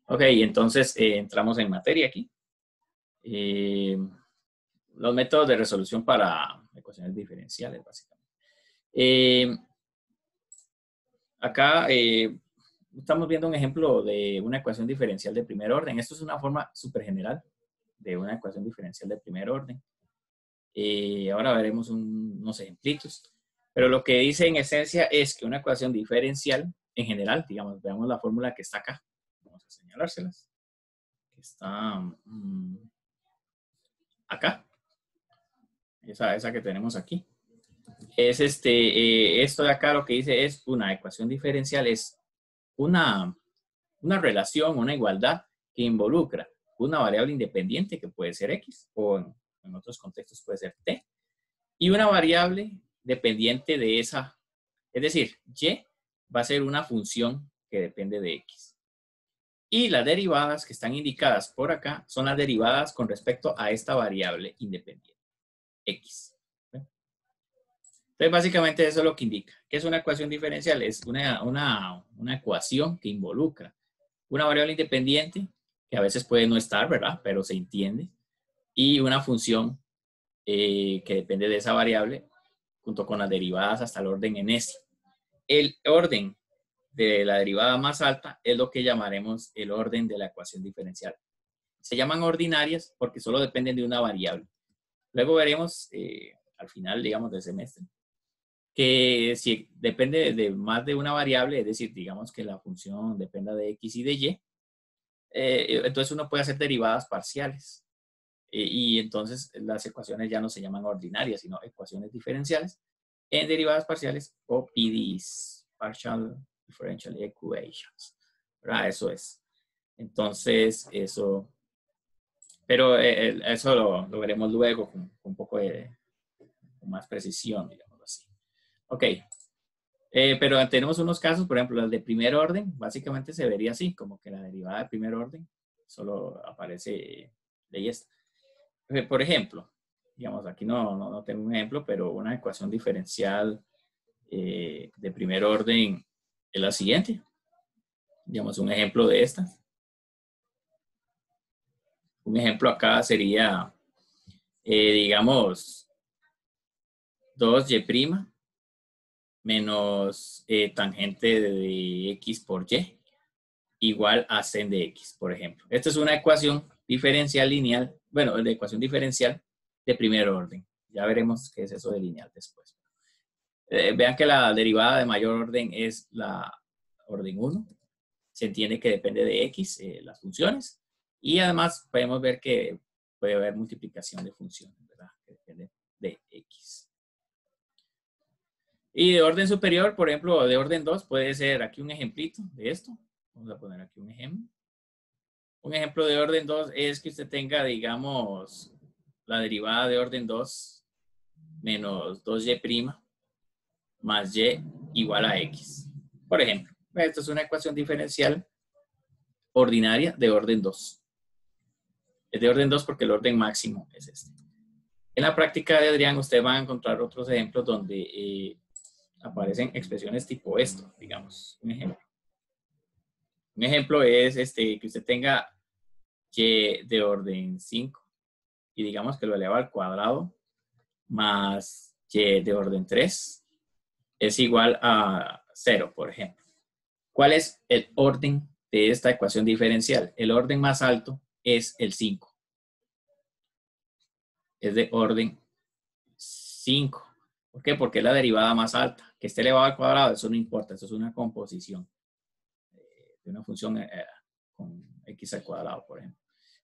Ok, entonces entramos en materia aquí. Eh, los métodos de resolución para ecuaciones diferenciales, básicamente. Eh, acá estamos viendo un ejemplo de una ecuación diferencial de primer orden. Esto es una forma súper general de una ecuación diferencial de primer orden. Ahora veremos unos ejemplitos. Pero lo que dice en esencia es que una ecuación diferencial, en general, digamos, veamos la fórmula que está acá. Vamos a señalárselas. Que está acá. Esa que tenemos aquí. Es esto de acá lo que dice es una ecuación diferencial, es una relación, una igualdad que involucra una variable independiente que puede ser X o en otros contextos puede ser T y una variable dependiente de esa, es decir, Y va a ser una función que depende de X. Y las derivadas que están indicadas por acá son las derivadas con respecto a esta variable independiente, X. Entonces, básicamente eso es lo que indica. ¿Qué es una ecuación diferencial? Es una ecuación que involucra una variable independiente, que a veces puede no estar, ¿verdad? Pero se entiende, y una función que depende de esa variable, junto con las derivadas hasta el orden n-º. El orden de la derivada más alta es lo que llamaremos el orden de la ecuación diferencial. Se llaman ordinarias porque solo dependen de una variable. Luego veremos al final, digamos, del semestre, que si depende de más de una variable, es decir, digamos que la función dependa de X y de Y, entonces uno puede hacer derivadas parciales. Y entonces las ecuaciones ya no se llaman ordinarias, sino ecuaciones diferenciales en derivadas parciales o PDEs, Partial Differential Equations. ¿Verdad? Eso es. Entonces, eso, pero eso lo veremos luego con un poco con más precisión, digamos así. Ok. Pero tenemos unos casos, por ejemplo, el de primer orden, básicamente se vería así, como que la derivada de primer orden solo aparece de esta. Por ejemplo, digamos, aquí no tengo un ejemplo, pero una ecuación diferencial de primer orden es la siguiente. Digamos, un ejemplo de esta. Un ejemplo acá sería, digamos, 2y' menos tangente de x por y igual a sen de x, por ejemplo. Esta es una ecuación diferencial lineal, bueno, de ecuación diferencial de primer orden. Ya veremos qué es eso de lineal después. Vean que la derivada de mayor orden es la orden 1. Se entiende que depende de x, las funciones. Y además podemos ver que puede haber multiplicación de funciones, ¿verdad? Que depende de x. Y de orden superior, por ejemplo, de orden 2, puede ser aquí un ejemplito de esto. Vamos a poner aquí un ejemplo. Un ejemplo de orden 2 es que usted tenga, digamos, la derivada de orden 2 menos 2y' más y igual a x. Por ejemplo, esto es una ecuación diferencial ordinaria de orden 2. Es de orden 2 porque el orden máximo es este. En la práctica de Adrián, usted va a encontrar otros ejemplos donde aparecen expresiones tipo esto, digamos, un ejemplo. Un ejemplo es que usted tenga y de orden 5 y digamos que lo eleva al cuadrado más y de orden 3 es igual a 0, por ejemplo. ¿Cuál es el orden de esta ecuación diferencial? El orden más alto es el 5. Es de orden 5. ¿Por qué? Porque es la derivada más alta. Que esté elevado al cuadrado, eso no importa, eso es una composición de una función con x al cuadrado, por ejemplo.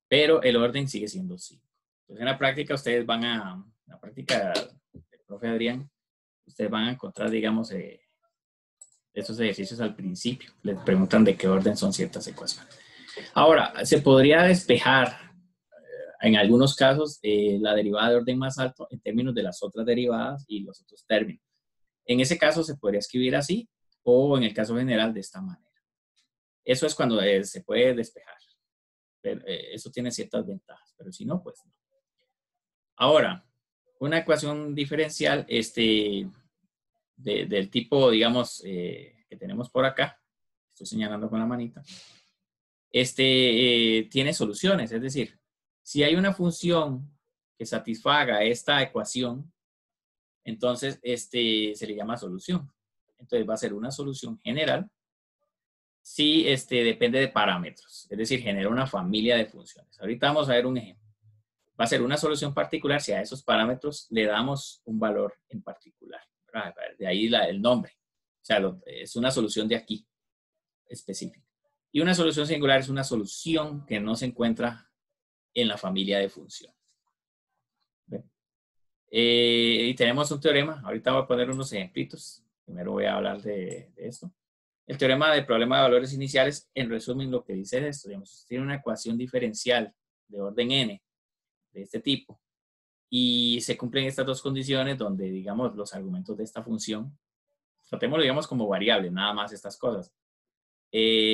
Pero el orden sigue siendo 5. Entonces, en la práctica, ustedes van a, en la práctica del profe Adrián, ustedes van a encontrar, digamos, estos ejercicios al principio. Les preguntan de qué orden son ciertas ecuaciones. Ahora, se podría despejar en algunos casos la derivada de orden más alto en términos de las otras derivadas y los otros términos. En ese caso se podría escribir así o en el caso general de esta manera. Eso es cuando se puede despejar. Pero, eso tiene ciertas ventajas, pero si no, pues no. Ahora, una ecuación diferencial del tipo, digamos, que tenemos por acá, estoy señalando con la manita, tiene soluciones. Es decir, si hay una función que satisfaga esta ecuación, entonces se le llama solución. Entonces va a ser una solución general si depende de parámetros. Es decir, genera una familia de funciones. Ahorita vamos a ver un ejemplo. Va a ser una solución particular si a esos parámetros le damos un valor en particular, ¿verdad? De ahí el nombre. O sea, es una solución de aquí, específica. Y una solución singular es una solución que no se encuentra en la familia de funciones. Y tenemos un teorema. Ahorita voy a poner unos ejemplitos. Primero voy a hablar de esto. El teorema del problema de valores iniciales, en resumen, lo que dice es esto. Digamos, tiene una ecuación diferencial de orden n de este tipo y se cumplen estas dos condiciones donde, digamos, los argumentos de esta función, tratémoslo, digamos, como variable, nada más estas cosas,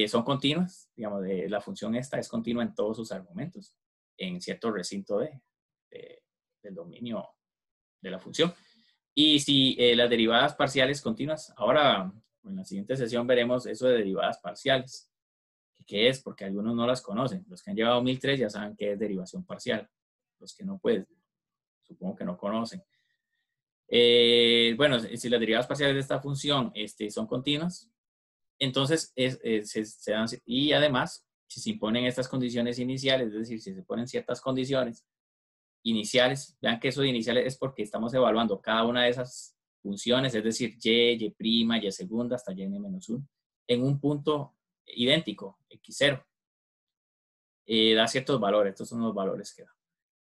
son continuas. Digamos, la función esta es continua en todos sus argumentos, en cierto recinto del dominio de la función. Y si las derivadas parciales continuas, ahora en la siguiente sesión veremos eso de derivadas parciales. ¿Qué es? Porque algunos no las conocen. Los que han llevado 1003 ya saben qué es derivación parcial. Los que no, pues, supongo que no conocen. Bueno, si las derivadas parciales de esta función son continuas, entonces se dan, y además, si se imponen estas condiciones iniciales, es decir, si se ponen ciertas condiciones iniciales, vean que eso de iniciales es porque estamos evaluando cada una de esas funciones, es decir, y prima, y segunda, hasta yn-1, en un punto idéntico, x0. Da ciertos valores, estos son los valores que da.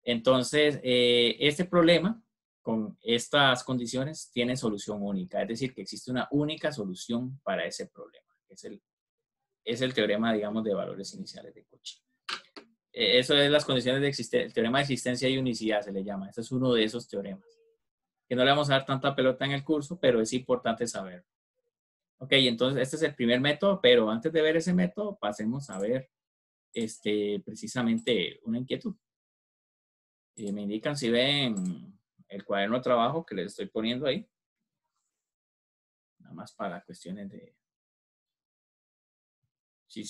Entonces, este problema con estas condiciones tiene solución única, es decir, que existe una única solución para ese problema. Es el teorema, digamos, de valores iniciales de Cauchy. Eso es las condiciones de existencia, el teorema de existencia y unicidad se le llama. Este es uno de esos teoremas. Que no le vamos a dar tanta pelota en el curso, pero es importante saber. Ok, entonces este es el primer método, pero antes de ver ese método, pasemos a ver precisamente una inquietud. Me indican si ven el cuaderno de trabajo que les estoy poniendo ahí. Nada más para cuestiones de... Sí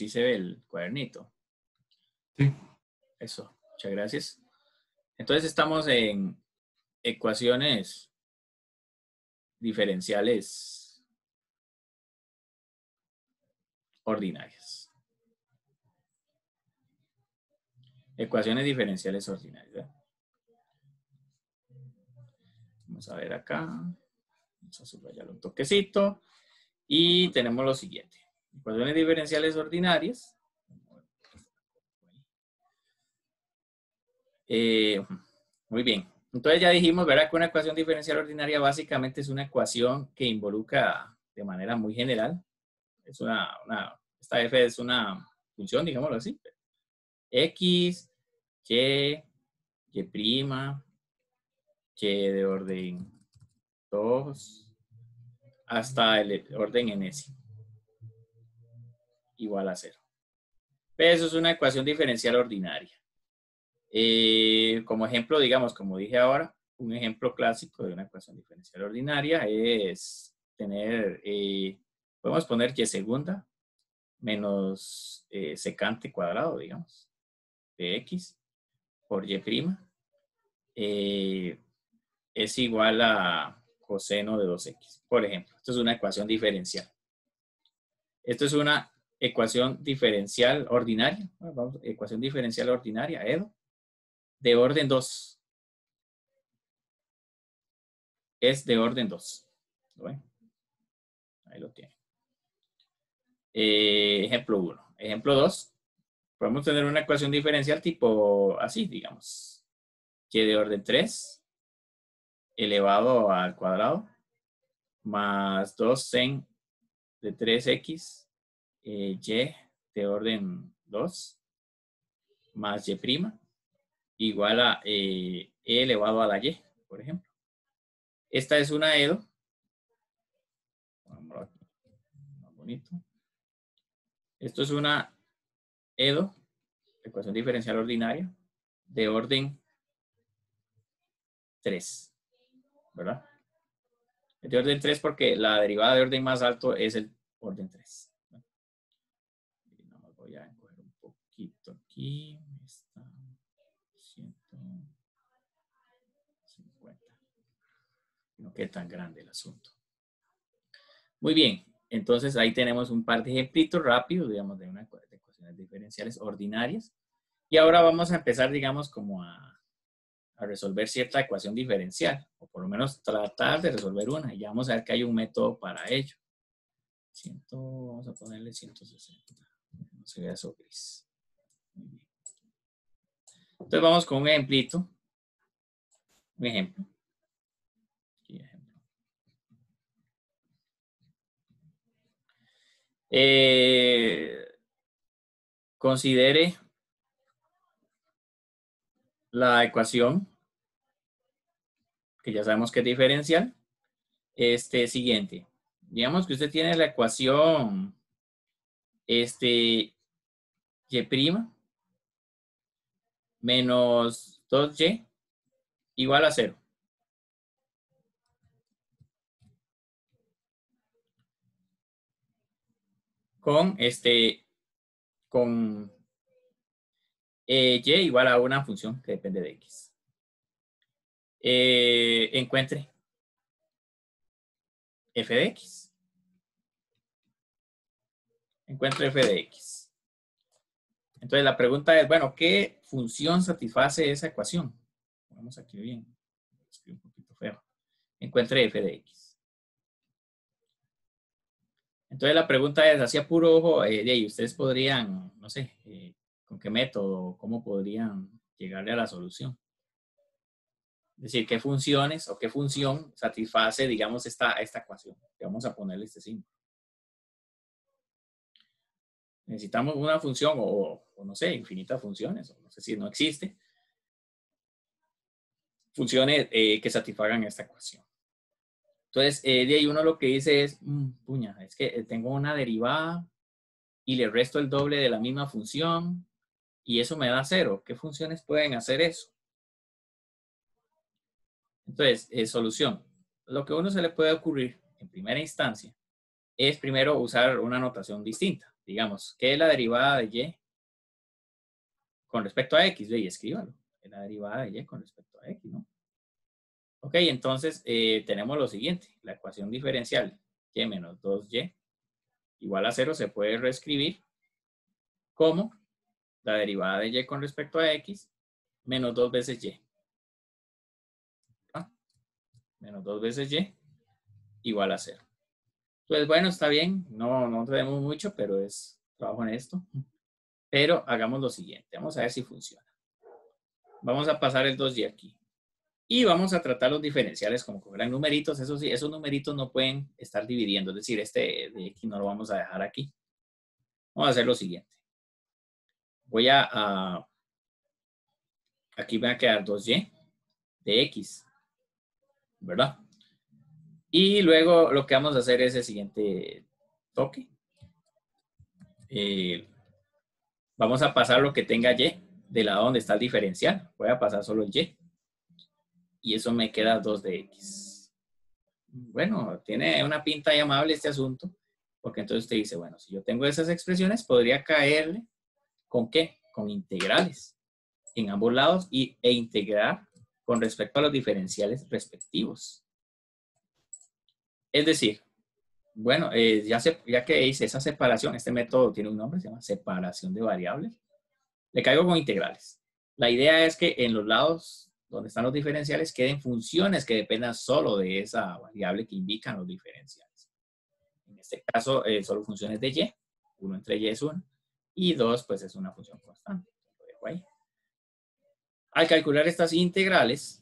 se ve el cuadernito. Sí. Eso, muchas gracias. Entonces estamos en ecuaciones diferenciales ordinarias. Ecuaciones diferenciales ordinarias, ¿verdad? Vamos a ver acá. Vamos a subrayar un toquecito. Y tenemos lo siguiente. Ecuaciones diferenciales ordinarias. Muy bien. Entonces ya dijimos, ¿verdad? Que una ecuación diferencial ordinaria básicamente es una ecuación que involucra de manera muy general. Es esta f es una función, digámoslo así. X, y prima, y de orden 2, hasta el orden enésimo, igual a 0. Eso es una ecuación diferencial ordinaria. Como ejemplo, digamos, como dije ahora, un ejemplo clásico de una ecuación diferencial ordinaria es tener, podemos poner y segunda menos secante cuadrado, digamos, de x por y prima, es igual a coseno de 2x, por ejemplo. Esto es una ecuación diferencial. Esto es una ecuación diferencial ordinaria. Vamos, ecuación diferencial ordinaria, EDO, de orden 2. Es de orden 2. ¿Lo ven? Ahí lo tiene. Ejemplo 1. Ejemplo 2. Podemos tener una ecuación diferencial tipo así, digamos. Y de orden 3 elevado al cuadrado más 2 sen de 3x y de orden 2 más y prima igual a e elevado a la y, por ejemplo. Esta es una EDO. Más bonito. Esto es una EDO, ecuación diferencial ordinaria, de orden 3, ¿verdad? Es de orden 3 porque la derivada de orden más alto es el orden 3. Voy a coger un poquito aquí. Está 150. No quede tan grande el asunto. Muy bien. Entonces, ahí tenemos un par de ejemplitos rápidos, digamos, de ecuaciones diferenciales ordinarias. Y ahora vamos a empezar, digamos, como a resolver cierta ecuación diferencial, o por lo menos tratar de resolver una. Y ya vamos a ver que hay un método para ello. Vamos a ponerle 160. No se vea eso gris. Muy bien. Entonces vamos con un ejemplito. Un ejemplo. Aquí, ejemplo. Considere la ecuación, que ya sabemos que es diferencial, siguiente. Digamos que usted tiene la ecuación y' menos 2y igual a 0. Con y igual a una función que depende de x. Encuentre f de x. Encuentre f de x. Entonces la pregunta es, bueno, ¿qué función satisface esa ecuación? Vamos aquí bien. Escribo un poquito feo. Encuentre f de x. Entonces la pregunta es, así a puro ojo, ustedes podrían, no sé, ¿con qué método, cómo podrían llegarle a la solución? Es decir, ¿qué funciones o qué función satisface, digamos, esta ecuación? Vamos a ponerle este símbolo. Necesitamos una función o no sé, infinitas funciones, o no sé si no existe. Funciones que satisfagan esta ecuación. Entonces, de ahí uno lo que dice es, puña, es que tengo una derivada y le resto el doble de la misma función y eso me da 0. ¿Qué funciones pueden hacer eso? Entonces, solución. Lo que a uno se le puede ocurrir en primera instancia es primero usar una notación distinta. Digamos, ¿qué es la derivada de y con respecto a x? Y escríbalo. Es la derivada de y con respecto a x, ¿no? Ok, entonces tenemos lo siguiente. La ecuación diferencial y menos 2y igual a 0 se puede reescribir como la derivada de y con respecto a x menos 2 veces y. ¿Ah? Menos 2 veces y igual a 0. Entonces, bueno, está bien. No tenemos mucho, pero es trabajo en esto. Pero hagamos lo siguiente. Vamos a ver si funciona. Vamos a pasar el 2y aquí. Y vamos a tratar los diferenciales como que fueran numeritos. Eso sí, esos numeritos no pueden estar dividiendo. Es decir, este de x no lo vamos a dejar aquí. Vamos a hacer lo siguiente. Voy aquí me va a quedar 2y de x, ¿verdad? Y luego lo que vamos a hacer es el siguiente toque. Vamos a pasar lo que tenga y del lado donde está el diferencial. Voy a pasar solo el y. Y eso me queda 2 de x. Bueno, tiene una pinta amable este asunto, porque entonces usted dice, bueno, si yo tengo esas expresiones, podría caerle ¿con qué? Con integrales en ambos lados e integrar con respecto a los diferenciales respectivos. Es decir, bueno, ya que hice esa separación, este método tiene un nombre, se llama separación de variables. Le caigo con integrales. La idea es que en los lados donde están los diferenciales queden funciones que dependan solo de esa variable que indican los diferenciales. En este caso, solo funciones de y. 1 entre y es 1. Y 2, pues es una función constante. Lo dejo ahí. Al calcular estas integrales,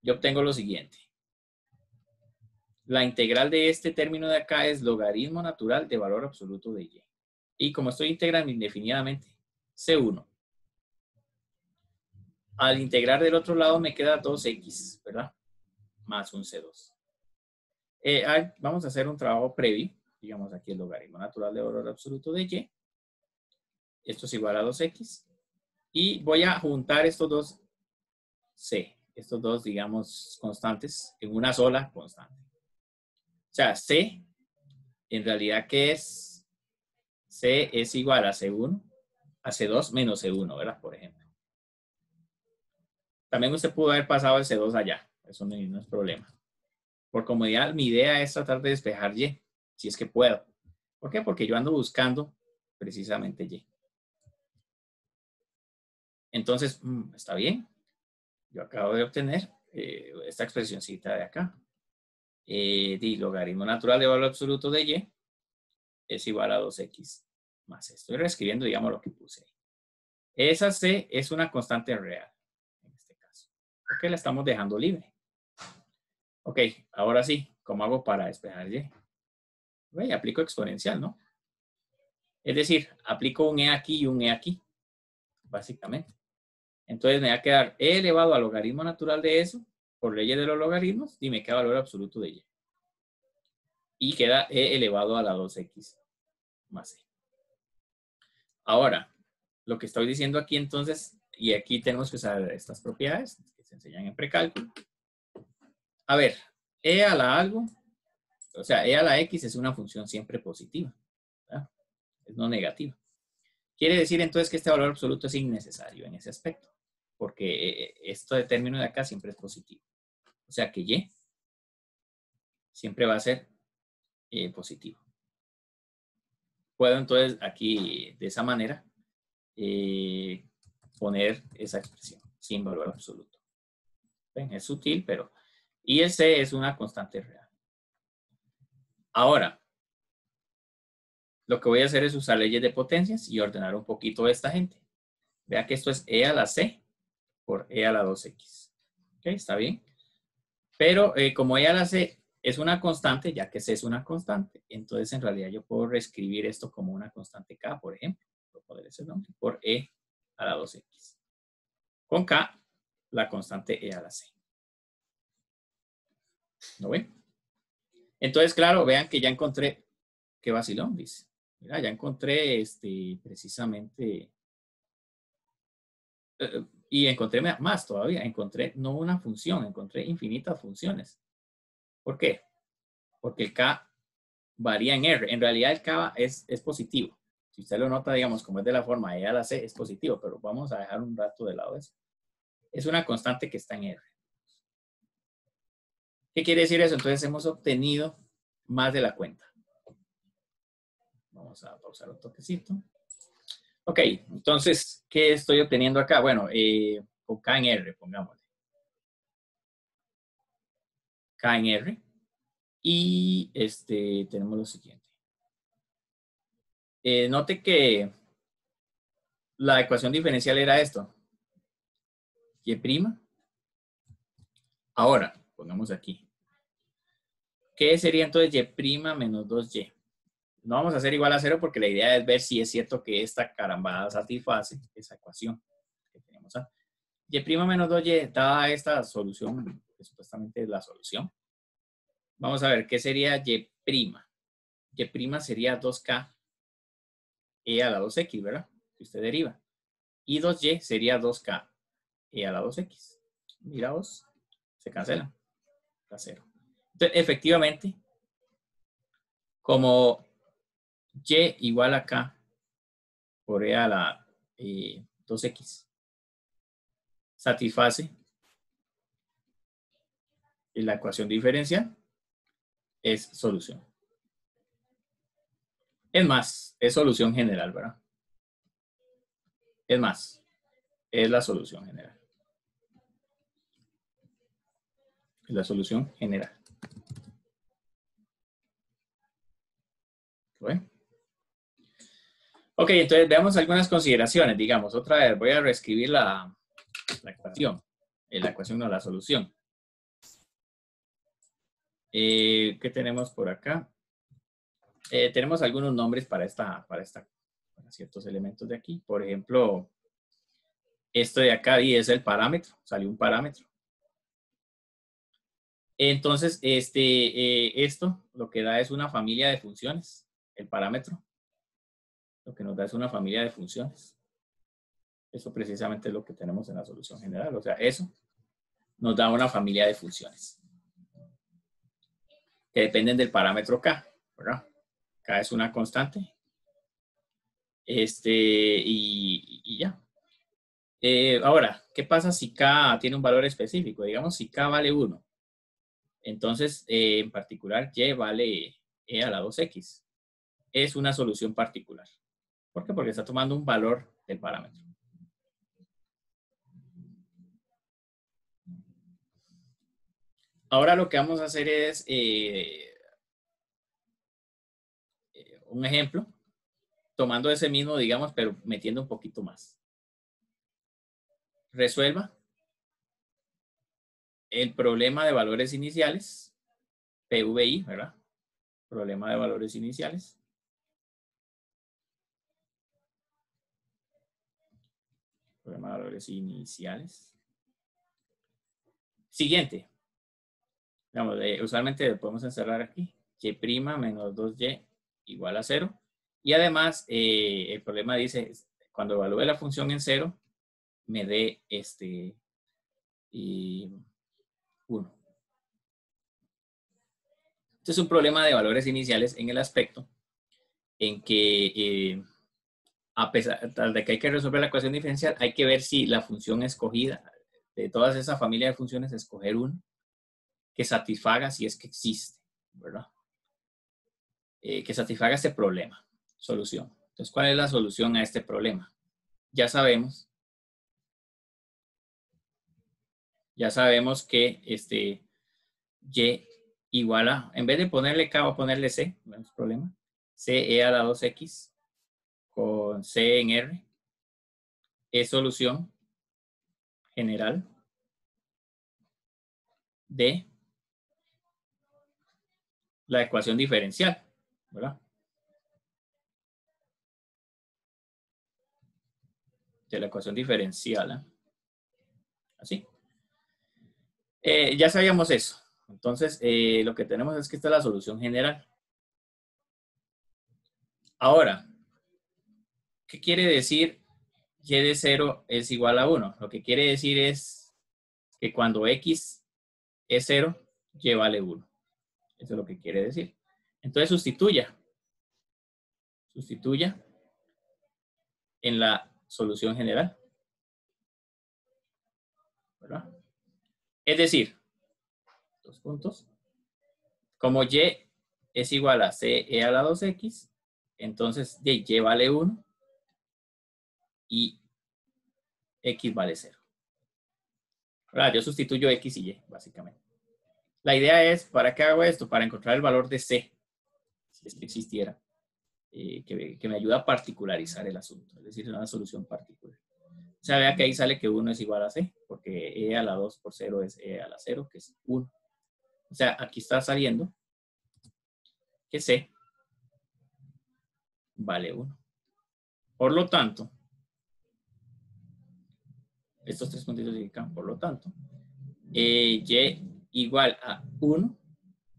yo obtengo lo siguiente. La integral de este término de acá es logaritmo natural de valor absoluto de y. Y como estoy integrando indefinidamente C1, al integrar del otro lado me queda 2x, ¿verdad? Más un C2. Vamos a hacer un trabajo previo. Digamos aquí el logaritmo natural de valor absoluto de y. Esto es igual a 2x. Y voy a juntar estos dos C. Estos dos, digamos, constantes en una sola constante. O sea, C, en realidad, ¿qué es? C es igual a C1 a C2 menos C1, ¿verdad? Por ejemplo. También usted pudo haber pasado el C2 allá. Eso no es problema. Por comodidad, mi idea es tratar de despejar Y, si es que puedo. ¿Por qué? Porque yo ando buscando precisamente Y. Entonces, está bien. Yo acabo de obtener esta expresioncita de acá. Logaritmo natural de valor absoluto de Y es igual a 2x más. Estoy reescribiendo, digamos, lo que puse ahí. Esa C es una constante real, en este caso. Porque la estamos dejando libre. Ok, ahora sí, ¿cómo hago para despejar Y? Bueno, aplico exponencial, ¿no? Es decir, aplico un E aquí y un E aquí, básicamente. Entonces me va a quedar E elevado al logaritmo natural de eso, por leyes de los logaritmos, y me queda valor absoluto de Y. Y queda E elevado a la 2x más E. Ahora, lo que estoy diciendo aquí entonces, y aquí tenemos que usar estas propiedades que se enseñan en precálculo. A ver, E a la algo, o sea, E a la X es una función siempre positiva, ¿verdad? Es no negativa. Quiere decir entonces que este valor absoluto es innecesario en ese aspecto, porque este término de acá siempre es positivo. O sea que Y siempre va a ser positivo. Puedo entonces aquí de esa manera poner esa expresión sin valor absoluto. ¿Ven? Es sutil, pero... Y el C es una constante real. Ahora, lo que voy a hacer es usar leyes de potencias y ordenar un poquito a esta gente. Vea que esto es E a la C por E a la 2X. ¿Ok? Está bien. Pero como E a la C es una constante, ya que C es una constante, entonces en realidad yo puedo reescribir esto como una constante K, por ejemplo. Puedo poner ese nombre por E a la 2X. Con K, la constante E a la C. ¿Lo ven? Entonces, claro, vean que ya encontré, qué vacilón, dice. Mira, ya encontré precisamente, y encontré más todavía, encontré no una función, encontré infinitas funciones. ¿Por qué? Porque el K varía en R. En realidad el K es positivo. Si usted lo nota, digamos, como es de la forma E a la C, es positivo, pero vamos a dejar un rato de lado eso. Es una constante que está en R. ¿Qué quiere decir eso? Entonces hemos obtenido más de la cuenta. Vamos a pausar un toquecito. Ok, entonces, ¿qué estoy obteniendo acá? Bueno, con K en R, pongámosle. K en R. Y tenemos lo siguiente. Note que la ecuación diferencial era esto. Y'. Ahora, pongamos aquí. ¿Qué sería entonces Y' menos 2Y? No vamos a hacer igual a 0 porque la idea es ver si es cierto que esta carambada satisface esa ecuación que tenemos. Y' menos 2Y, dada esta solución, que supuestamente es la solución. Vamos a ver, ¿qué sería Y'? Y' sería 2K E a la 2X, ¿verdad? Si usted deriva. Y 2Y sería 2K E a la 2X. Mira vos, se cancelan. Está 0. Entonces, efectivamente, como Y igual a K por E a la 2X satisface la ecuación diferencial, es solución. Es más, es solución general, ¿verdad? Es más, es la solución general. Es la solución general. ¿Bueno? Ok, entonces veamos algunas consideraciones. Digamos, otra vez, voy a reescribir la ecuación. La ecuación no, la solución. ¿Qué tenemos por acá? Tenemos algunos nombres para ciertos elementos de aquí. Por ejemplo, esto de acá y es el parámetro. Salió un parámetro. Entonces, esto lo que da es una familia de funciones. El parámetro lo que nos da es una familia de funciones. Eso precisamente es lo que tenemos en la solución general. O sea, eso nos da una familia de funciones que dependen del parámetro K, ¿verdad? K es una constante Y ya. Ahora, ¿qué pasa si K tiene un valor específico? Digamos, si K vale 1. Entonces, en particular, Y vale E a la 2X. Es una solución particular. ¿Por qué? Porque está tomando un valor del parámetro. Ahora lo que vamos a hacer es un ejemplo, tomando ese mismo, digamos, pero metiendo un poquito más. Resuelva el problema de valores iniciales, PVI, ¿verdad? Problema de valores iniciales. Problema de valores iniciales. Siguiente. Digamos, usualmente podemos encerrar aquí. Y' menos 2y igual a 0. Y además, el problema dice, cuando evalúe la función en 0, me dé 1. Este es un problema de valores iniciales en el aspecto en que, a pesar de que hay que resolver la ecuación diferencial, hay que ver si la función escogida, de todas esas familias de funciones, escoger uno que satisfaga si es que existe, ¿verdad? Que satisfaga este problema. Solución. Entonces, ¿cuál es la solución a este problema? Ya sabemos que y igual a, en vez de ponerle K, voy a ponerle C, no es problema. CE a la 2X con C en R es solución general de la ecuación diferencial, ¿verdad? De la ecuación diferencial, ¿eh? Así. Ya sabíamos eso. Entonces, lo que tenemos es que esta es la solución general. Ahora, ¿qué quiere decir y de 0 es igual a 1? Lo que quiere decir es que cuando x es 0, y vale 1. Eso es lo que quiere decir. Entonces, sustituya en la solución general, ¿verdad? Es decir, dos puntos. Como y es igual a CE a la 2X, entonces y vale 1 y X vale 0. ¿Verdad? Yo sustituyo X y Y, básicamente. La idea es, ¿para qué hago esto? Para encontrar el valor de C, si es que existiera, que me ayuda a particularizar el asunto, es decir, una solución particular. O sea, vea que ahí sale que 1 es igual a C, porque E a la 2 por 0 es E a la 0, que es 1. O sea, aquí está saliendo que C vale 1. Por lo tanto, estos tres puntitos significan, por lo tanto, y igual a 1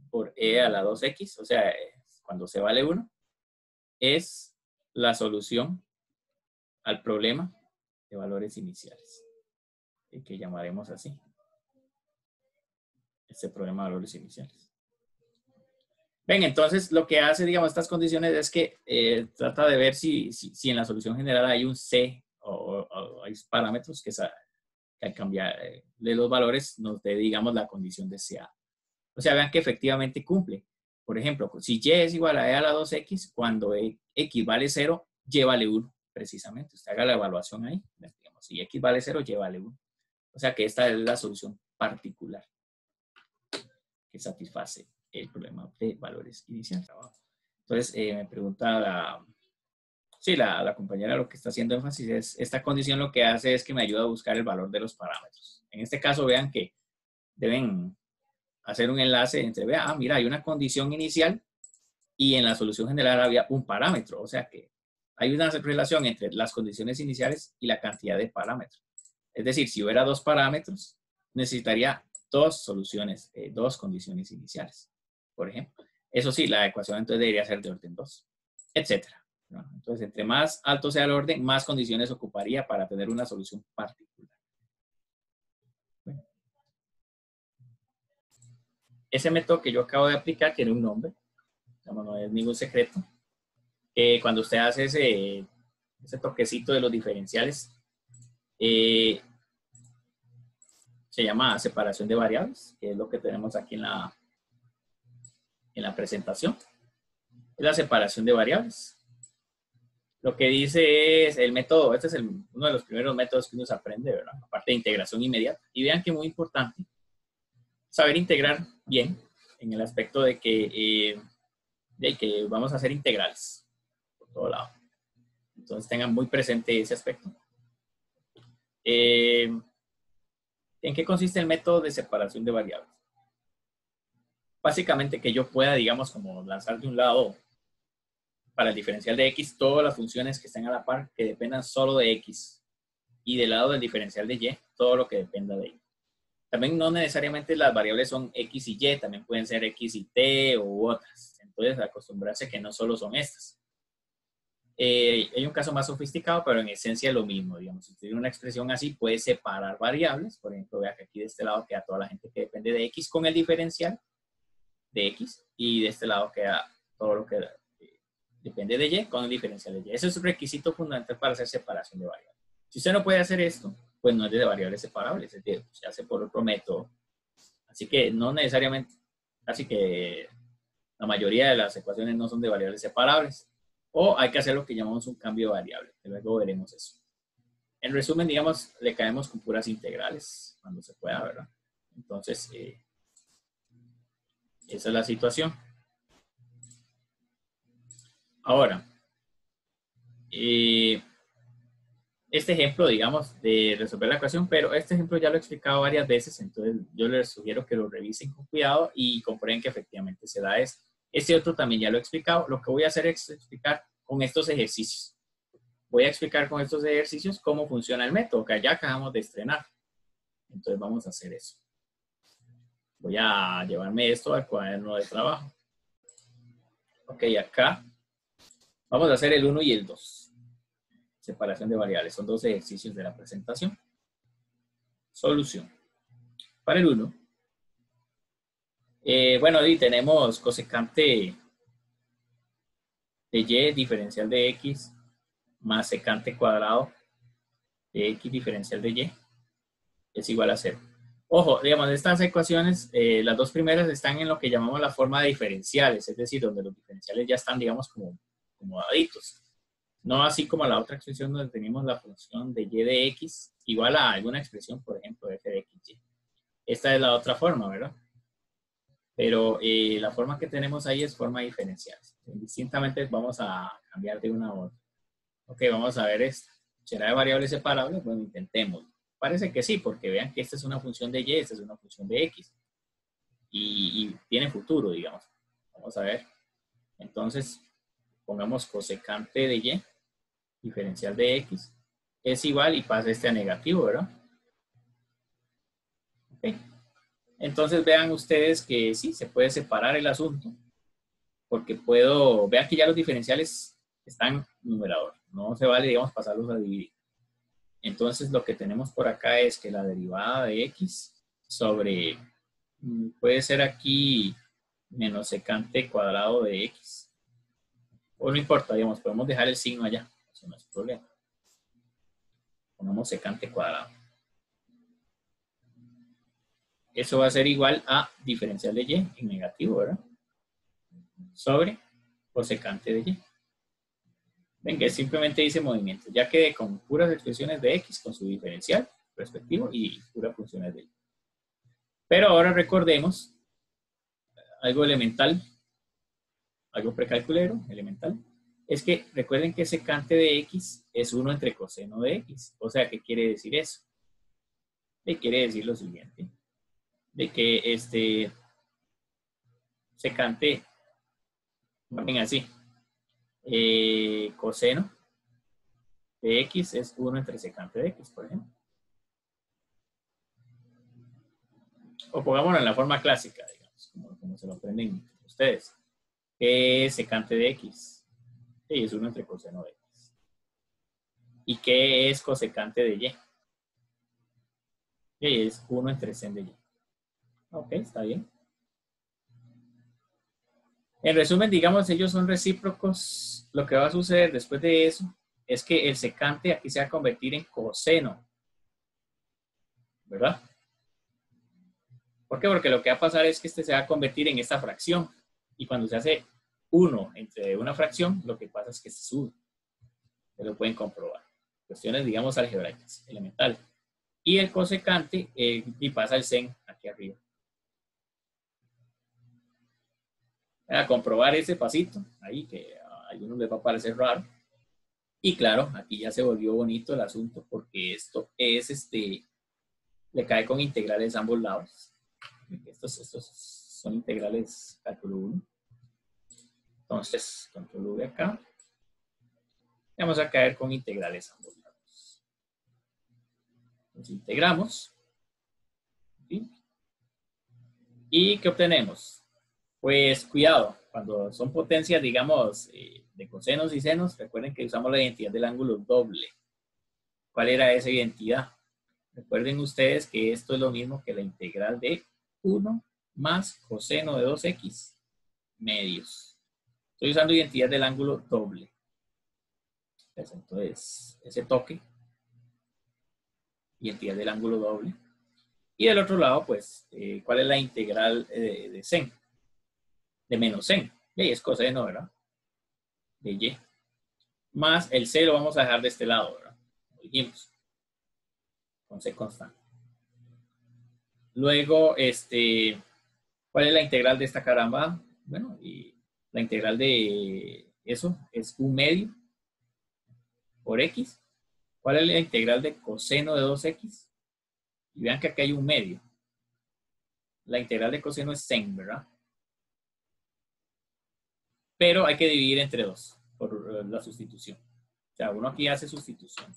por E a la 2X, o sea, cuando C vale 1, es la solución al problema de valores iniciales, que llamaremos así, este problema de valores iniciales. Ven, entonces lo que hace, digamos, estas condiciones es que trata de ver si en la solución general hay un C o hay parámetros que al cambiar de los valores nos dé, digamos, la condición deseada. O sea, vean que efectivamente cumple. Por ejemplo, si y es igual a e a la 2x, cuando x vale 0, y vale 1, precisamente. Usted haga la evaluación ahí. Digamos, si x vale 0, y vale 1. O sea que esta es la solución particular que satisface el problema de valores iniciales. Entonces, me pregunta la compañera, lo que está haciendo énfasis es, esta condición lo que hace es que me ayuda a buscar el valor de los parámetros. En este caso, vean que deben hacer un enlace entre, mira, hay una condición inicial y en la solución general había un parámetro. O sea que hay una relación entre las condiciones iniciales y la cantidad de parámetros. Es decir, si hubiera dos parámetros, necesitaría dos soluciones, dos condiciones iniciales, por ejemplo. Eso sí, la ecuación entonces debería ser de orden 2, etcétera, ¿no? Entonces, entre más alto sea el orden, más condiciones ocuparía para tener una solución particular. Bueno. Ese método que yo acabo de aplicar tiene un nombre, no es ningún secreto. Cuando usted hace ese toquecito de los diferenciales, se llama separación de variables, que es lo que tenemos aquí en la presentación. Es la separación de variables. Lo que dice es el método, este es uno de los primeros métodos que uno se aprende, ¿verdad? Aparte de integración inmediata. Y vean que es muy importante saber integrar bien en el aspecto de que vamos a hacer integrales por todo lado. Entonces tengan muy presente ese aspecto. ¿En qué consiste el método de separación de variables? Básicamente que yo pueda, digamos, como lanzar de un lado para el diferencial de x todas las funciones que estén a la par que dependan solo de x, y del lado del diferencial de y todo lo que dependa de y. También no necesariamente las variables son x y y, también pueden ser x y t u otras. Entonces acostumbrarse que no solo son estas. Hay un caso más sofisticado, pero en esencia es lo mismo. Digamos, si tiene una expresión así, puede separar variables. Por ejemplo, vea que aquí de este lado queda toda la gente que depende de x con el diferencial de x, y de este lado queda todo lo que depende de y con el diferencial de y. Ese es un requisito fundamental para hacer separación de variables. Si usted no puede hacer esto, pues no es de variables separables, es decir, se hace por otro método. Así que no necesariamente, así que la mayoría de las ecuaciones no son de variables separables. O hay que hacer lo que llamamos un cambio de variable, que luego veremos eso. En resumen, digamos, le caemos con puras integrales cuando se pueda, ¿verdad? Entonces, esa es la situación. Ahora, este ejemplo, digamos, de resolver la ecuación, pero este ejemplo ya lo he explicado varias veces, entonces yo les sugiero que lo revisen con cuidado y comprueben que efectivamente se da esto. Este otro también ya lo he explicado. Lo que voy a hacer es explicar con estos ejercicios. Voy a explicar con estos ejercicios cómo funciona el método, que ya acabamos de estrenar. Entonces vamos a hacer eso. Voy a llevarme esto al cuaderno de trabajo. Ok, acá vamos a hacer el 1 y el 2. Separación de variables. Son dos ejercicios de la presentación. Solución. Para el 1. Bueno, y tenemos cosecante de y diferencial de x más secante cuadrado de x diferencial de y es igual a 0. Ojo, digamos, estas ecuaciones, las dos primeras están en lo que llamamos la forma de diferenciales, es decir, donde los diferenciales ya están, digamos, como daditos. No así como la otra expresión donde tenemos la función de y de x igual a alguna expresión, por ejemplo, f de x, y. Esta es la otra forma, ¿verdad? Pero la forma que tenemos ahí es forma diferencial. Distintamente vamos a cambiar de una a otra. Ok, vamos a ver esta. ¿Será de variables separables? Bueno, intentemos. Parece que sí, porque vean que esta es una función de y, esta es una función de x. Y tiene futuro, digamos. Vamos a ver. Entonces, pongamos cosecante de y, diferencial de x, es igual y pasa este a negativo, ¿verdad? Ok. Entonces vean ustedes que sí, se puede separar el asunto, porque vean que ya los diferenciales están en numerador. No se vale, digamos, pasarlos a dividir. Entonces lo que tenemos por acá es que la derivada de x sobre, puede ser aquí menos secante cuadrado de x. O no importa, digamos, podemos dejar el signo allá. Eso no es problema. Pongamos secante cuadrado. Eso va a ser igual a diferencial de y en negativo, ¿verdad? Sobre cosecante de y. Ven que simplemente dice movimiento. Ya quedé con puras expresiones de x con su diferencial respectivo y puras funciones de y. Pero ahora recordemos algo elemental, algo precalculero, elemental, es que recuerden que secante de x es 1 entre coseno de x. O sea, ¿qué quiere decir eso? Quiere decir lo siguiente, de que secante, ven así, coseno de x es 1 entre secante de x, por ejemplo. O pongámoslo en la forma clásica, digamos, como se lo aprenden ustedes. ¿Qué es secante de x? Sí, es 1 entre coseno de x. ¿Y qué es cosecante de y? Sí, es 1 entre sen de y. Ok, está bien. En resumen, digamos, ellos son recíprocos. Lo que va a suceder después de eso es que el secante aquí se va a convertir en coseno, ¿verdad? ¿Por qué? Porque lo que va a pasar es que este se va a convertir en esta fracción. Y cuando se hace 1 entre una fracción, lo que pasa es que se sube. Se lo pueden comprobar. Cuestiones, digamos, algebraicas, elementales. Y el cosecante, y pasa el sen aquí arriba. A comprobar ese pasito, ahí que a algunos les va a parecer raro. Y claro, aquí ya se volvió bonito el asunto, porque esto es, le cae con integrales a ambos lados. Estos son integrales cálculo 1. Entonces, control V acá. Vamos a caer con integrales a ambos lados. Los integramos. ¿Sí? ¿Y qué obtenemos? Pues cuidado, cuando son potencias, digamos, de cosenos y senos, recuerden que usamos la identidad del ángulo doble. ¿Cuál era esa identidad? Recuerden ustedes que esto es lo mismo que la integral de 1 más coseno de 2x medios. Estoy usando identidad del ángulo doble. Entonces, ese toque, identidad del ángulo doble. Y del otro lado, pues, ¿cuál es la integral de sen? De menos sen. Y es coseno, ¿verdad? De y. Más el c lo vamos a dejar de este lado, ¿verdad? Como dijimos. Con c constante. Luego, ¿cuál es la integral de esta caramba? Bueno, y la integral de eso es u medio por x. ¿Cuál es la integral de coseno de 2x? Y vean que aquí hay un medio. La integral de coseno es sen, ¿verdad? Pero hay que dividir entre 2 por la sustitución. O sea, uno aquí hace sustitución.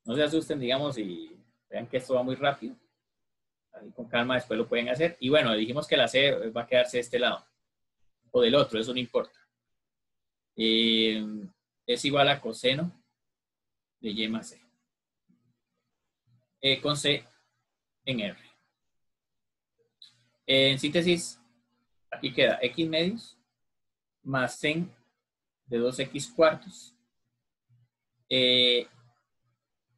No se asusten, digamos, y vean que esto va muy rápido. Ahí con calma después lo pueden hacer. Y bueno, dijimos que la C va a quedarse de este lado. O del otro, eso no importa. Es igual a coseno de y más c. Con c en r. En síntesis, aquí queda x medios más sen de 2x cuartos.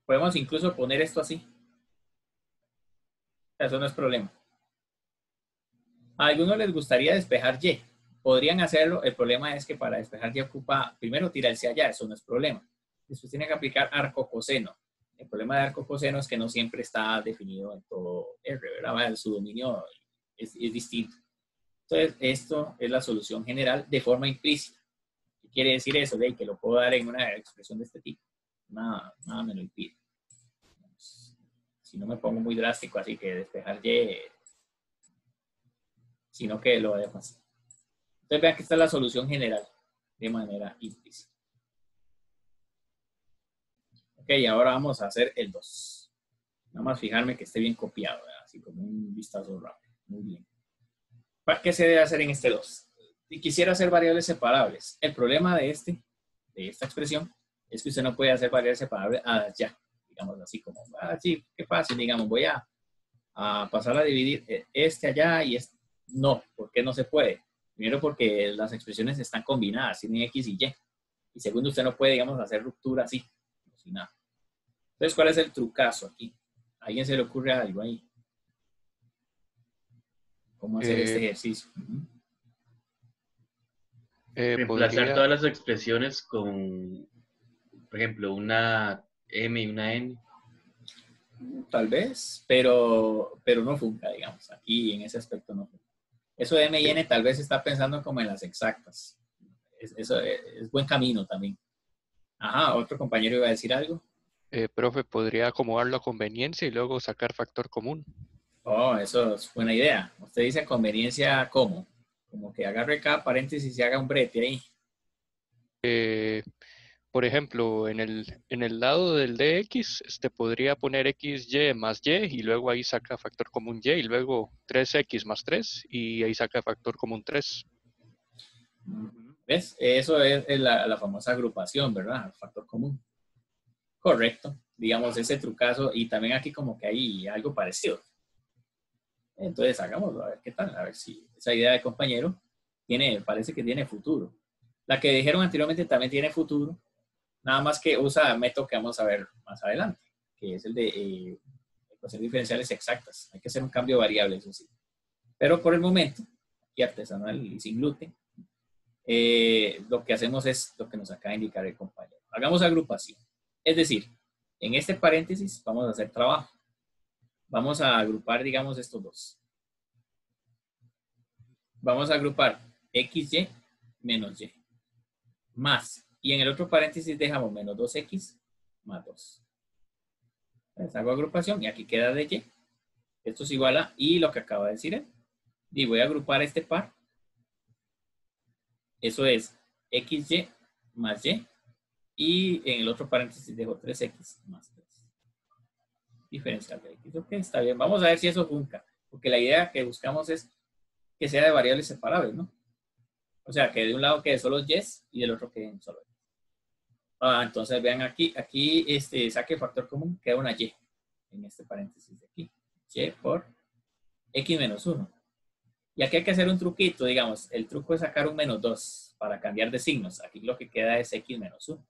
Podemos incluso poner esto así. Eso no es problema. A algunos les gustaría despejar y. Podrían hacerlo. El problema es que para despejar y ocupa, primero tirarse allá, eso no es problema. Después tiene que aplicar arco coseno. El problema de arco coseno es que no siempre está definido en todo R, ¿verdad? Su dominio es distinto. Entonces, esto es la solución general de forma implícita. ¿Qué quiere decir eso? De que lo puedo dar en una expresión de este tipo. Nada me lo impide. Si no me pongo muy drástico, así que despejar y, sino que lo dejo así. Entonces vean que esta es la solución general de manera implícita. Ok, ahora vamos a hacer el 2. Nada más fijarme que esté bien copiado, ¿verdad? Así como un vistazo rápido. Muy bien. ¿Qué se debe hacer en este 2? Y quisiera hacer variables separables. El problema de esta expresión es que usted no puede hacer variables separables ya. Digamos así como, sí, qué fácil, digamos, voy a pasar a dividir este allá y este. No, ¿por qué no se puede? Primero porque las expresiones están combinadas, tienen X y Y. Y segundo, usted no puede, digamos, hacer ruptura así, sin nada. Entonces, ¿cuál es el trucazo aquí? ¿A alguien se le ocurre algo ahí? ¿Cómo hacer este ejercicio? Reemplazar todas las expresiones con, por ejemplo, una M y una N. Tal vez, pero no funca, digamos. Aquí en ese aspecto no funca. Eso de M y N tal vez está pensando como en las exactas. Eso es buen camino también. Ajá, otro compañero iba a decir algo. Profe, podría acomodarlo a conveniencia y luego sacar factor común. Oh, eso es buena idea. Usted dice conveniencia, ¿cómo? Como que agarre cada paréntesis y haga un brete ahí. Por ejemplo, en el lado del dx, podría poner xy más y y luego ahí saca factor común y luego 3x más 3 y ahí saca factor común 3. ¿Ves? Eso es la famosa agrupación, ¿verdad? Factor común. Correcto. Digamos, ese trucazo. Y también aquí como que hay algo parecido. Entonces, hagámoslo, a ver qué tal. A ver si esa idea de compañero parece que tiene futuro. La que dijeron anteriormente también tiene futuro, nada más que usa el método que vamos a ver más adelante, que es el de ecuaciones diferenciales exactas. Hay que hacer un cambio de variable, eso sí. Pero por el momento, y artesanal y sin gluten, lo que hacemos es lo que nos acaba de indicar el compañero. Hagamos agrupación. Es decir, en este paréntesis vamos a hacer trabajo. Vamos a agrupar, digamos, estos dos. Vamos a agrupar XY menos Y. Más. Y en el otro paréntesis dejamos menos 2X más 2. Entonces hago agrupación y aquí queda de Y. Esto es igual a Y lo que acaba de decir él. Y voy a agrupar este par. Eso es XY más Y. Y en el otro paréntesis dejo 3X más 3. Diferencial de X. Ok, está bien. Vamos a ver si eso funca. Porque la idea que buscamos es que sea de variables separables, ¿no? O sea, que de un lado quede solo Yes y del otro queden solo Y. Entonces vean aquí saque factor común, queda una Y en este paréntesis de aquí. Y por X menos 1. Y aquí hay que hacer un truquito, digamos. El truco es sacar un menos 2 para cambiar de signos. Aquí lo que queda es X menos 1.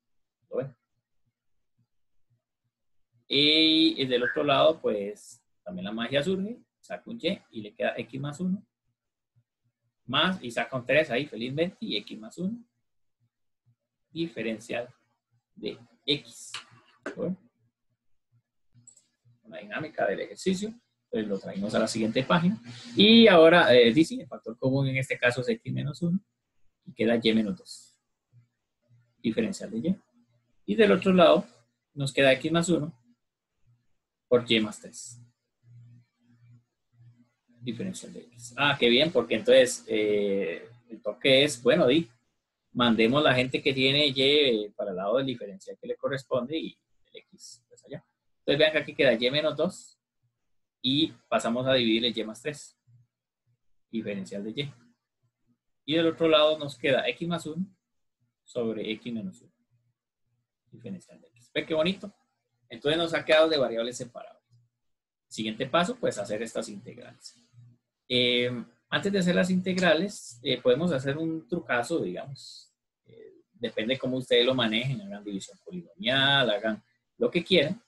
¿Lo ven? Y del otro lado, pues, también la magia surge. Saco un Y le queda X más 1. Más, y saca un 3 ahí, felizmente, y X más 1. Diferencial de X. ¿Bueno? Una dinámica del ejercicio. Entonces lo traemos a la siguiente página. Y ahora, dice, el factor común en este caso es X menos 1. Y queda Y menos 2. Diferencial de Y. Y del otro lado, nos queda X más 1 por Y más 3. Diferencial de X. Qué bien, porque entonces el toque es, bueno, mandemos la gente que tiene Y para el lado del diferencial que le corresponde y el X pues allá. Entonces vean que aquí queda Y menos 2 y pasamos a dividir el Y más 3. Diferencial de Y. Y del otro lado nos queda X más 1 sobre X menos 1. Diferencial de X. ¿Ven qué bonito? Entonces nos ha quedado de variables separables. Siguiente paso, pues hacer estas integrales. Antes de hacer las integrales, podemos hacer un trucazo, digamos. Depende cómo ustedes lo manejen, hagan división polinomial, hagan lo que quieran.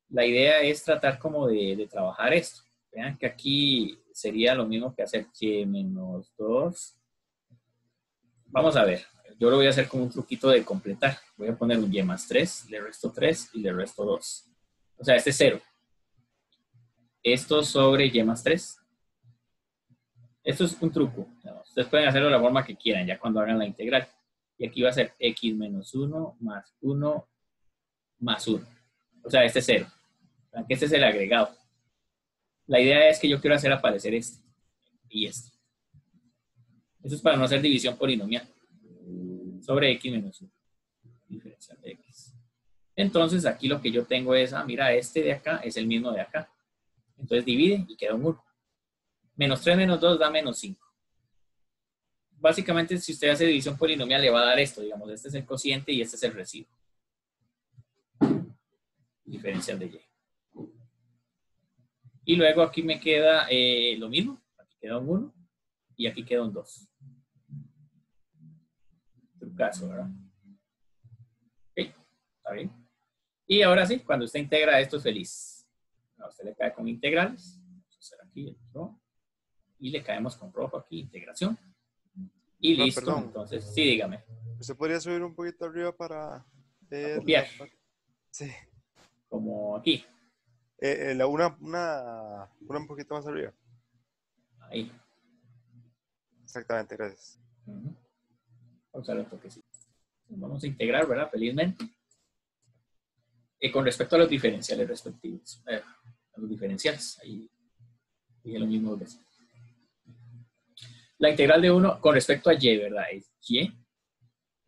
La idea es tratar como de trabajar esto. Vean que aquí sería lo mismo que hacer Y menos 2. Vamos a ver, yo lo voy a hacer como un truquito de completar. Voy a poner un Y más 3, le resto 3 y le resto 2. O sea, este es 0. Esto sobre Y más 3. Esto es un truco. Ustedes pueden hacerlo de la forma que quieran, ya cuando hagan la integral. Y aquí va a ser X menos 1 más 1 más 1. O sea, este es 0. Aunque este es el agregado. La idea es que yo quiero hacer aparecer este y este. Eso es para no hacer división polinomial. Sobre X menos 1. Diferencial de X. Entonces, aquí lo que yo tengo es, mira, este de acá es el mismo de acá. Entonces divide y queda un 1. Menos 3 menos 2 da menos 5. Básicamente, si usted hace división polinomial, le va a dar esto, digamos, este es el cociente y este es el residuo. Diferencial de Y. Y luego aquí me queda lo mismo, aquí queda un 1 y aquí queda un 2. Trucazo, ¿verdad? Ok, está bien. Y ahora sí, cuando usted integra esto es feliz. A usted le cae con integrales. Vamos a hacer aquí el rojo. Y le caemos con rojo aquí, integración. Y listo. Perdón. Entonces, sí, dígame. ¿Usted podría subir un poquito arriba para copiar? Sí. Como aquí. Una un poquito más arriba. Ahí. Exactamente, gracias. Vamos a ver un toquecito. Vamos a integrar, ¿verdad? Felizmente. Con respecto a los diferenciales respectivos. A los diferenciales. Ahí dije lo mismo dos veces. La integral de 1 con respecto a Y, ¿verdad? Es Y.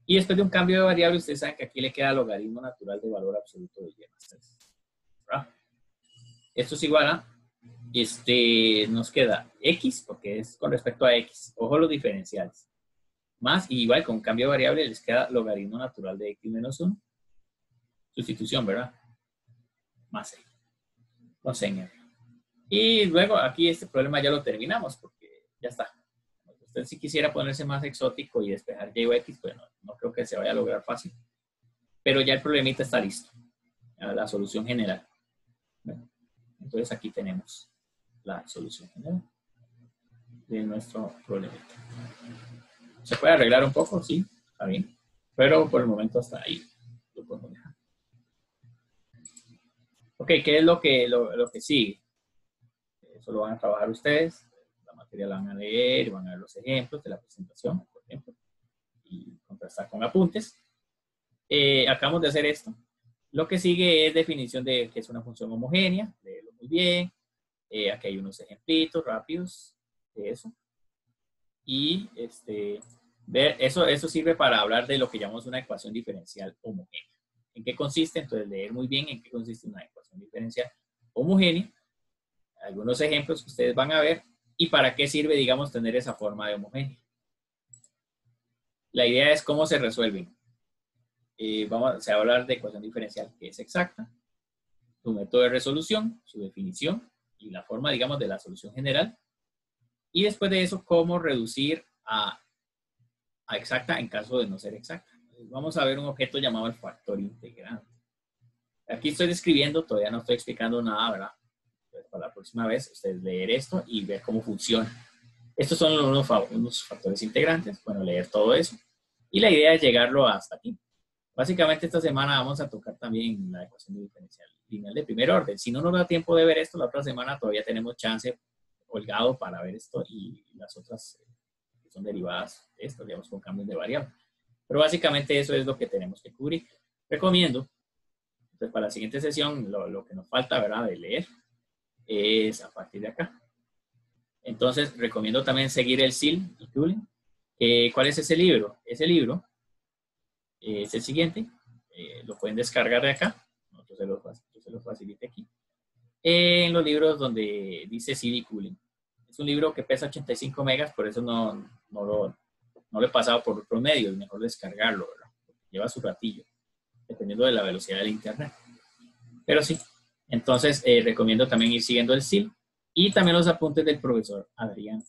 Y después de un cambio de variable, ustedes saben que aquí le queda logaritmo natural de valor absoluto de Y más 3. ¿Verdad? Esto es igual a, nos queda X, porque es con respecto a X. Ojo los diferenciales. Más, y igual con cambio de variable les queda logaritmo natural de X menos 1. Sustitución, ¿verdad? Más X. Con seña. Y luego aquí este problema ya lo terminamos, porque ya está. Usted si quisiera ponerse más exótico y despejar y o x, bueno, no creo que se vaya a lograr fácil. Pero ya el problemita está listo. La solución general. Bueno, entonces aquí tenemos la solución general de nuestro problemita. ¿Se puede arreglar un poco? Sí, está bien. Pero por el momento hasta ahí lo podemos dejar. Ok, ¿qué es lo que sigue? Eso lo van a trabajar ustedes. La materia la van a leer, van a ver los ejemplos de la presentación, por ejemplo, y contrastar con apuntes. Acabamos de hacer esto. Lo que sigue es definición de qué es una función homogénea. Léelo muy bien. Aquí hay unos ejemplitos rápidos de eso. Y eso sirve para hablar de lo que llamamos una ecuación diferencial homogénea. ¿En qué consiste? Entonces, leer muy bien en qué consiste una ecuación diferencial homogénea. Algunos ejemplos que ustedes van a ver. ¿Y para qué sirve, digamos, tener esa forma de homogénea? La idea es cómo se resuelven. Se va a hablar de ecuación diferencial que es exacta, su método de resolución, su definición y la forma, digamos, de la solución general. Y después de eso, cómo reducir a exacta en caso de no ser exacta. Vamos a ver un objeto llamado el factor integrante. Aquí estoy describiendo, todavía no estoy explicando nada, ¿verdad? Entonces, para la próxima vez, ustedes leer esto y ver cómo funciona. Estos son unos factores integrantes. Bueno, leer todo eso. Y la idea es llegarlo hasta aquí. Básicamente esta semana vamos a tocar también la ecuación diferencial lineal de primer orden. Si no nos da tiempo de ver esto, la otra semana todavía tenemos chance holgado para ver esto y las otras que son derivadas de esto, digamos, con cambios de variable. Pero básicamente eso es lo que tenemos que cubrir. Recomiendo, entonces para la siguiente sesión, lo que nos falta, ¿verdad?, de leer es a partir de acá. Entonces, recomiendo también seguir el SIL y Cooling. ¿Cuál es ese libro? Ese libro es el siguiente. Lo pueden descargar de acá. Yo se los facilite aquí. En los libros donde dice SIL y Cooling. Es un libro que pesa 85 megas, por eso no lo he pasado por otro medio. Es mejor descargarlo, ¿verdad? Lleva su ratillo, dependiendo de la velocidad del internet. Pero sí, entonces recomiendo también ir siguiendo el SIL y también los apuntes del profesor Adrián,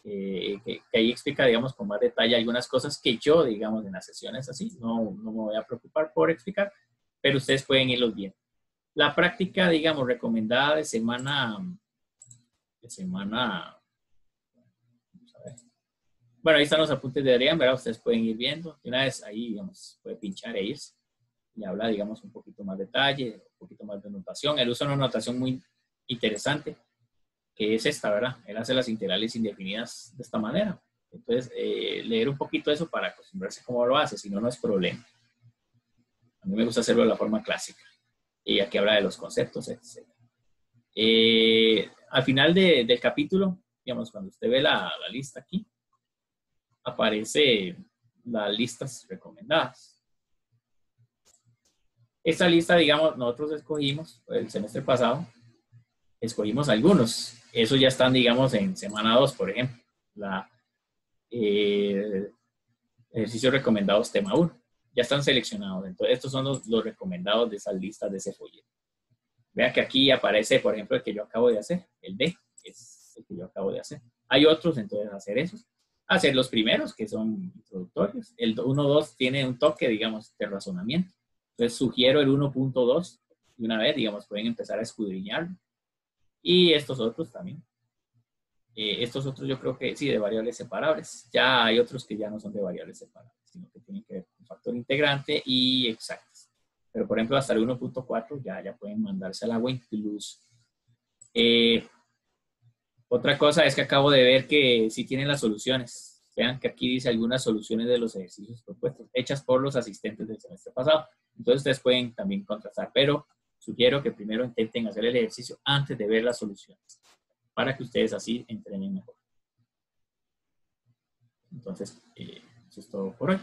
que ahí explica, digamos, con más detalle algunas cosas que yo, digamos, en las sesiones así, no me voy a preocupar por explicar, pero ustedes pueden irlos viendo. La práctica, digamos, recomendada de semana, vamos a ver. Bueno, ahí están los apuntes de Adrián, ¿verdad? Ustedes pueden ir viendo. Y una vez ahí, digamos, puede pinchar e irse. Y habla, digamos, un poquito más detalle, un poquito más de notación. Él usa una notación muy interesante, que es esta, ¿verdad? Él hace las integrales indefinidas de esta manera. Entonces, leer un poquito eso para acostumbrarse a cómo lo hace, si no, no es problema. A mí me gusta hacerlo de la forma clásica. Y aquí habla de los conceptos, etc. Al final del capítulo, digamos, cuando usted ve la lista aquí, aparece las listas recomendadas. Esta lista, digamos, nosotros escogimos el semestre pasado, escogimos algunos. Esos ya están, digamos, en semana 2, por ejemplo. Ejercicios recomendados tema 1. Ya están seleccionados. Entonces, estos son los recomendados de esas listas de ese folleto. Vean que aquí aparece, por ejemplo, el que yo acabo de hacer. El D es el que yo acabo de hacer. Hay otros, entonces, hacer esos. Hacer los primeros, que son introductorios. El 1.2 tiene un toque, digamos, de razonamiento. Entonces, sugiero el 1.2 de una vez, digamos, pueden empezar a escudriñarlo. Y estos otros también. Estos otros yo creo que sí, de variables separables. Ya hay otros que ya no son de variables separables, sino que tienen que ver con factor integrante y exactas. Pero, por ejemplo, hasta el 1.4 ya pueden mandarse al agua incluso. Otra cosa es que acabo de ver que sí tienen las soluciones. Vean que aquí dice algunas soluciones de los ejercicios propuestos, hechas por los asistentes del semestre pasado. Entonces, ustedes pueden también contrastar, pero sugiero que primero intenten hacer el ejercicio antes de ver las soluciones, para que ustedes así entrenen mejor. Entonces, eso es todo por hoy.